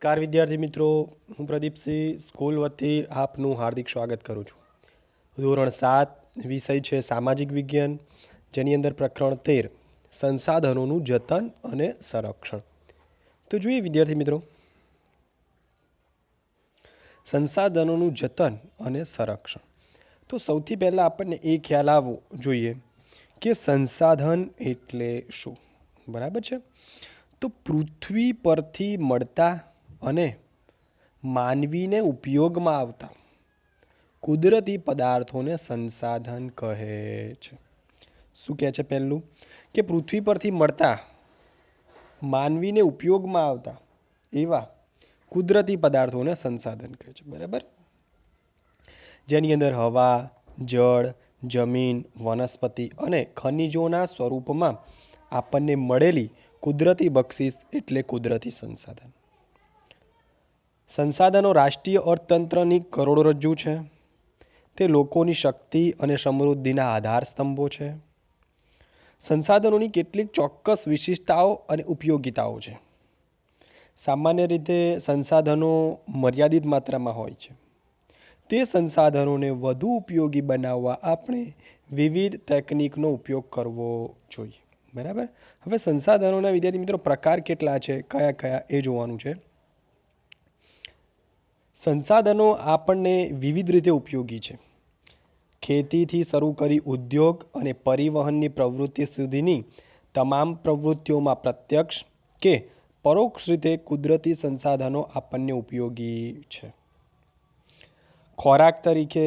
નમસ્કાર વિદ્યાર્થી મિત્રો, હું પ્રદીપસિંહ સ્કૂલ વતી આપનું હાર્દિક સ્વાગત કરું છું. ધોરણ 7 વિષય છે સામાજિક વિજ્ઞાન, જેની અંદર પ્રકરણ 13 સંસાધનોનું જતન અને સંરક્ષણ. તો જોઈએ વિદ્યાર્થી મિત્રો, સંસાધનોનું જતન અને સંરક્ષણ. તો સૌથી પહેલાં આપણને એ ખ્યાલ આવવો જોઈએ કે સંસાધન એટલે શું. બરાબર છે. તો પૃથ્વી પરથી મળતા અને માનવીને ઉપયોગમાં આવતા કુદરતી પદાર્થોને સંસાધન કહે છે. શું કહે છે? પહેલું કે પૃથ્વી પરથી મળતા માનવીને ઉપયોગમાં આવતા એવા કુદરતી પદાર્થોને સંસાધન કહે છે. બરાબર, જેની અંદર હવા, જળ, જમીન, વનસ્પતિ અને ખનિજોના સ્વરૂપમાં આપણને મળેલી કુદરતી બક્ષિસ એટલે કુદરતી સંસાધન. સંસાધનો રાષ્ટ્રીય અર્થતંત્રની કરોડરજ્જુ છે. તે લોકોની શક્તિ અને સમૃદ્ધિના આધાર સ્તંભો છે. સંસાધનોની કેટલીક ચોક્કસ વિશિષ્ટતાઓ અને ઉપયોગિતાઓ છે. સામાન્ય રીતે સંસાધનો મર્યાદિત માત્રામાં હોય છે. તે સંસાધનોને વધુ ઉપયોગી બનાવવા આપણે વિવિધ ટેકનિકનો ઉપયોગ કરવો જોઈએ. બરાબર. હવે સંસાધનોના વિદ્યાર્થી મિત્રો પ્રકાર કેટલા છે, કયા કયા એ જોવાનું છે. સંસાધનો આપણને વિવિધ રીતે ઉપયોગી છે. ખેતીથી શરૂ કરી ઉદ્યોગ અને પરિવહનની પ્રવૃત્તિ સુધીની તમામ પ્રવૃત્તિઓમાં પ્રત્યક્ષ કે પરોક્ષ રીતે કુદરતી સંસાધનો આપણને ઉપયોગી છે. ખોરાક તરીકે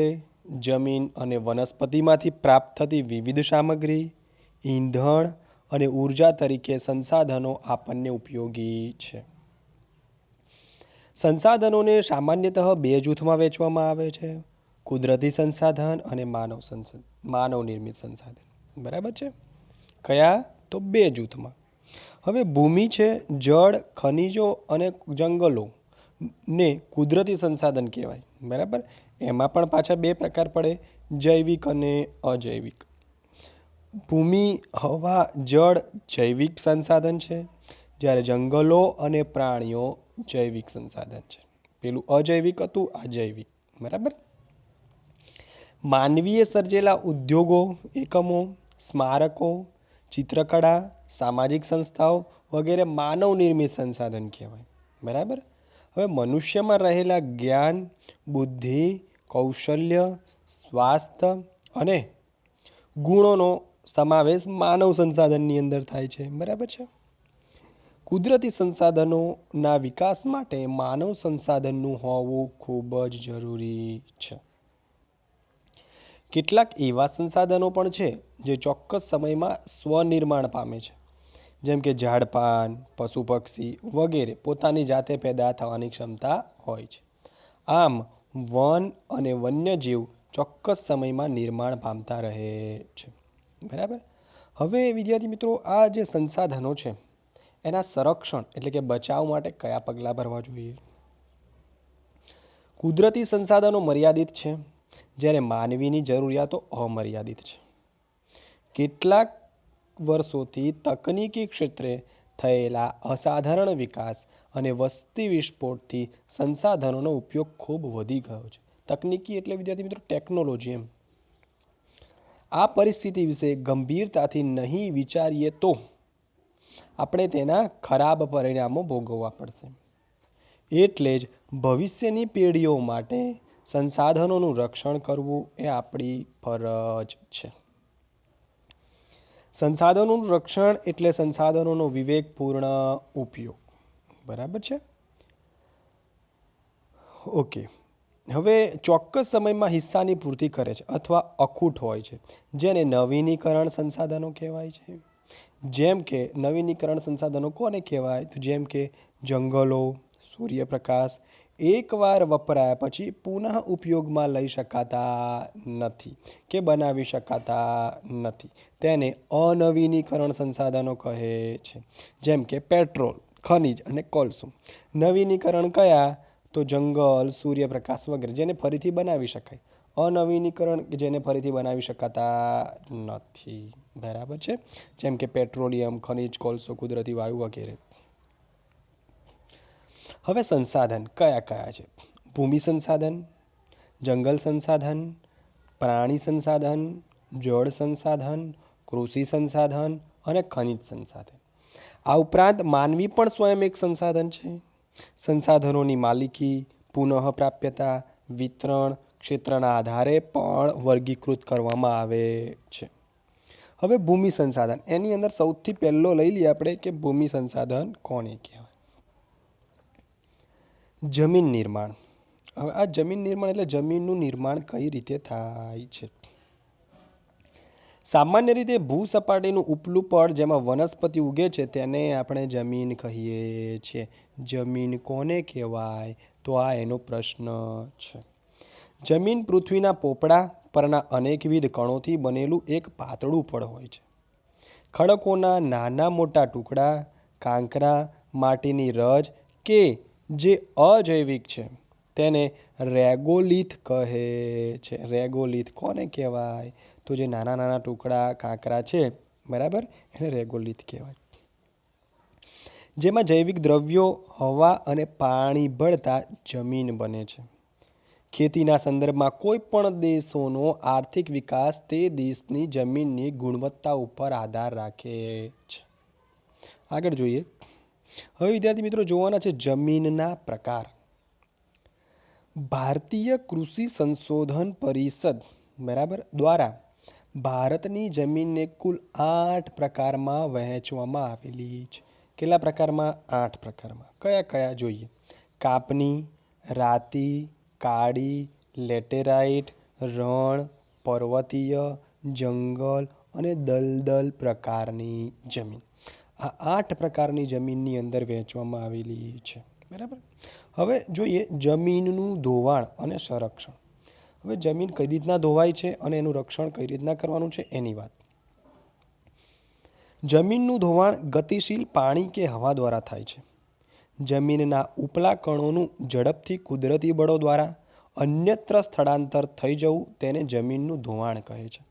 જમીન અને વનસ્પતિમાંથી પ્રાપ્ત થતી વિવિધ સામગ્રી, ઈંધણ અને ઉર્જા તરીકે સંસાધનો આપણને ઉપયોગી છે. સંસાધનોને સામાન્યતઃ બે જૂથમાં વહેંચવામાં આવે છે: કુદરતી સંસાધન અને માનવ નિર્મિત સંસાધન. બરાબર છે. કયા? તો બે જૂથમાં. હવે ભૂમિ છે, જળ, ખનિજો અને જંગલો ને કુદરતી સંસાધન કહેવાય. બરાબર. એમાં પણ પાછા બે પ્રકાર પડે: જૈવિક અને અજૈવિક. ભૂમિ, હવા, જળ જૈવિક સંસાધન છે, જ્યારે જંગલો અને પ્રાણીઓ જૈવિક સંસાધન છે. પેલું અજૈવિક હતું, આ જૈવિક. બરાબર. માનવીએ સર્જેલા ઉદ્યોગો, એકમો, સ્મારકો, ચિત્રકળા, સામાજિક સંસ્થાઓ વગેરે માનવ નિર્મિત સંસાધન કહેવાય. બરાબર. હવે મનુષ્યમાં રહેલા જ્ઞાન, બુદ્ધિ, કૌશલ્ય, સ્વાસ્થ્ય અને ગુણોનો સમાવેશ માનવ સંસાધનની અંદર થાય છે. બરાબર છે. કુદરતી સંસાધનોના વિકાસ માટે માનવ સંસાધનનું હોવું ખૂબ જ જરૂરી છે. કેટલાક એવા સંસાધનો પણ છે જે ચોક્કસ સમયમાં સ્વનિર્માણ પામે છે, જેમ કે ઝાડપાન, પશુ પક્ષી વગેરે પોતાની જાતે પેદા થવાની ક્ષમતા હોય છે. આમ વન અને વન્યજીવ ચોક્કસ સમયમાં નિર્માણ પામતા રહે છે. બરાબર. હવે વિદ્યાર્થી મિત્રો, આ જે સંસાધનો છે એના સંરક્ષણ એટલે કે બચાવ માટે કયા પગલાં ભરવા જોઈએ? કુદરતી સંસાધનો મર્યાદિત છે, જ્યારે માનવીની જરૂરિયાતો અમર્યાદિત છે. કેટલાક વર્ષોથી તકનીકી ક્ષેત્રે થયેલા અસાધારણ વિકાસ અને વસ્તી વિસ્ફોટથી સંસાધનોનો ઉપયોગ ખૂબ વધી ગયો છે. તકનીકી એટલે વિદ્યાર્થી મિત્રો ટેકનોલોજી એમ. આ પરિસ્થિતિ વિશે ગંભીરતાથી નહીં વિચારીએ તો આપણે તેના ખરાબ પરિણામો ભોગવવા પડશે. એટલે જ ભવિષ્યની પેઢીઓ માટે સંસાધનોનું રક્ષણ કરવું એ આપણી ફરજ છે. સંસાધનોનું રક્ષણ એટલે સંસાધનોનો વિવેકપૂર્ણ ઉપયોગ. બરાબર છે. ઓકે. હવે ચોક્કસ સમયમાં હિસ્સાની પૂર્તિ કરે છે અથવા અખૂટ હોય છે, જેને નવીનીકરણ સંસાધનો કહેવાય છે. જેમ કે નવીનીકરણ સંસાધનો કોને કહેવાય? તો જેમ કે જંગલો, સૂર્યપ્રકાશ એકવાર વપરાયા પછી પુનઃ ઉપયોગમાં લઈ શકાતા નથી કે બનાવી શકાતા નથી, તેને અનવીનીકરણ સંસાધનો કહે છે. જેમ કે પેટ્રોલ, ખનિજ અને કોલસો. નવીનીકરણ કયા? તો જંગલ, સૂર્યપ્રકાશ વગેરે, જેને ફરીથી બનાવી શકાય. અનવીનીકરણ જેને ફરીથી બનાવી શકાતા નથી. બરાબર છે. જેમ કે પેટ્રોલિયમ, ખનિજ, કોલસો, કુદરતી વાયુ વગેરે. હવે સંસાધન કયા કયા છે? ભૂમિ સંસાધન, જંગલ સંસાધન, પ્રાણી સંસાધન, જળ સંસાધન, કૃષિ સંસાધન અને ખનિજ સંસાધન. આ ઉપરાંત માનવી પણ સ્વયં એક સંસાધન છે. સંસાધનોની માલિકી, પુનઃપ્રાપ્યતા, વિતરણ ક્ષેત્રના આધારે પણ વર્ગીકૃત કરવામાં આવે છે. હવે ભૂમિ સંસાધન, એની અંદર સૌથી પહેલો લઈ લઈએ આપણે કે ભૂમિ સંસાધન કોને કહેવાય? જમીન નિર્માણ. હવે આ જમીન નિર્માણ એટલે જમીનનું નિર્માણ કઈ રીતે થાય છે? સામાન્ય રીતે ભૂસપાટીનું ઉપલું પડ જેમાં વનસ્પતિ ઉગે છે તેને આપણે જમીન કહીએ છીએ. જમીન કોને કહેવાય? તો આ એનો પ્રશ્ન છે. જમીન પૃથ્વીના પોપડા પરના અનેકવિધ કણોથી બનેલું એક પાતળું પડ હોય છે. ખડકોના નાના મોટા ટુકડા, કાંકરા, માટીની રજ કે જે અજૈવિક છે તેને રેગોલિથ કહે છે. રેગોલિથ કોને કહેવાય? તો જે નાના નાના ટુકડા કાંકરા છે, બરાબર, એને રેગોલિથ કહેવાય. જેમાં જૈવિક દ્રવ્યો, હવા અને પાણી ભળતા જમીન બને છે. ખેતીના સંદર્ભમાં કોઈ પણ દેશોનો આર્થિક વિકાસ તે દેશની જમીનની ગુણવત્તા ઉપર આધાર રાખે છે. આગળ જોઈએ. હવે વિદ્યાર્થી મિત્રો જોવાના છે જમીનના પ્રકાર. ભારતીય કૃષિ સંશોધન પરિષદ, બરાબર, દ્વારા ભારતની જમીનને કુલ 8 પ્રકારમાં વહેંચવામાં આવેલી છે. કેટલા પ્રકારમાં? 8 પ્રકારમાં. કયા કયા જોઈએ? કાપની, રાતી, કાળી, લેટેરાઇટ, રણ, પર્વતીય, જંગલ અને દલદલ પ્રકારની જમીન. આ 8 પ્રકારની જમીનની અંદર વહેંચવામાં આવેલી છે. બરાબર. હવે જોઈએ જમીનનું ધોવાણ અને સંરક્ષણ. હવે જમીન કઈ રીતના ધોવાય છે અને એનું રક્ષણ કઈ રીતના કરવાનું છે એની વાત. જમીનનું ધોવાણ ગતિશીલ પાણી કે હવા દ્વારા થાય છે. જમીનના ઉપલા કણોનું ઝડપથી કુદરતી બળો દ્વારા અન્યત્ર સ્થળાંતર થઈ જવું તેને જમીનનું ધોવાણ કહે છે.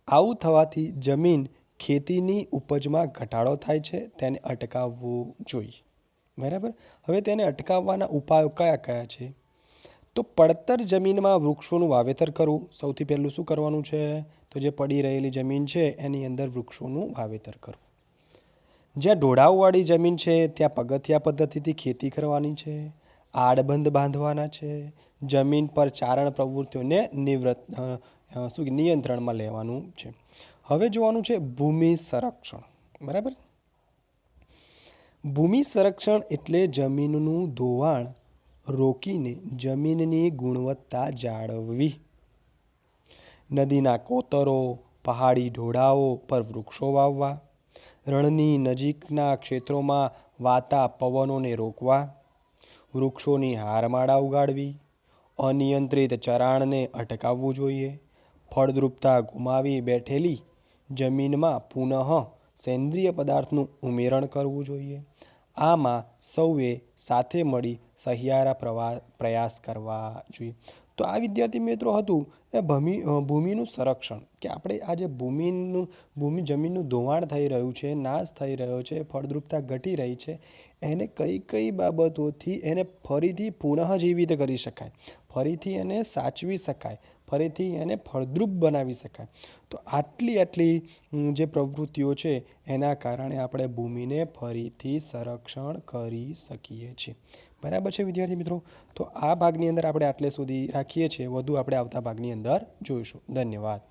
આવું થવાથી જમીન ખેતીની ઉપજમાં ઘટાડો થાય છે. તેને અટકાવવું જોઈએ. બરાબર. હવે તેને અટકાવવાના ઉપાયો કયા કયા છે? તો પડતર જમીનમાં વૃક્ષોનું વાવેતર કરવું. સૌથી પહેલું શું કરવાનું છે? તો જે પડી રહેલી જમીન છે એની અંદર વૃક્ષોનું વાવેતર કરવું. જ્યાં ઢોળાવવાળી જમીન છે ત્યાં પગથિયા પદ્ધતિથી ખેતી કરવાની છે. આડબંધ બાંધવાના છે. જમીન પર ચારણ પ્રવૃત્તિઓને નિયંત્રણમાં લેવાનું છે. હવે જોવાનું છે ભૂમિ સંરક્ષણ. બરાબર. ભૂમિ સંરક્ષણ એટલે જમીનનું ધોવાણ રોકીને જમીનની ગુણવત્તા જાળવવી. નદીના કોતરો, પહાડી ઢોળાવો પર વૃક્ષો વાવવા. રણની નજીકના ક્ષેત્રોમાં વાતા પવનોને રોકવા. વૃક્ષોની હારમાળા ઉગાડવી. અનિયંત્રિત ચરાણને અટકાવવું જોઈએ. ફળદ્રુપતા ગુમાવી બેઠેલી જમીનમાં પુનઃ સેન્દ્રિય પદાર્થનું ઉમેરણ કરવું જોઈએ. આમાં સૌએ સાથે મળી સહિયારા પ્રયાસ કરવા જોઈએ. તો આ વિદ્યાર્થી મિત્રો હતું એ ભૂમિનું સંરક્ષણ, કે આપણે આ જે જમીનનું ધોવાણ થઈ રહ્યું છે, નાશ થઈ રહ્યો છે, ફળદ્રુપતા ઘટી રહી છે, એને કઈ કઈ બાબતોથી એને ફરીથી પુનઃજીવિત કરી શકાય, ફરીથી એને સાચવી શકાય, ફરીથી એને ફળદ્રુપ બનાવી શકાય. તો આટલી જે પ્રવૃત્તિઓ છે એના કારણે આપણે ભૂમિને ફરીથી સંરક્ષણ કરી શકીએ છીએ. બરાબર છે વિદ્યાર્થી મિત્રો? તો આ ભાગની અંદર આપણે આટલે સુધી રાખીએ છીએ. વધુ આપણે આવતા ભાગની અંદર જોઈશું. ધન્યવાદ.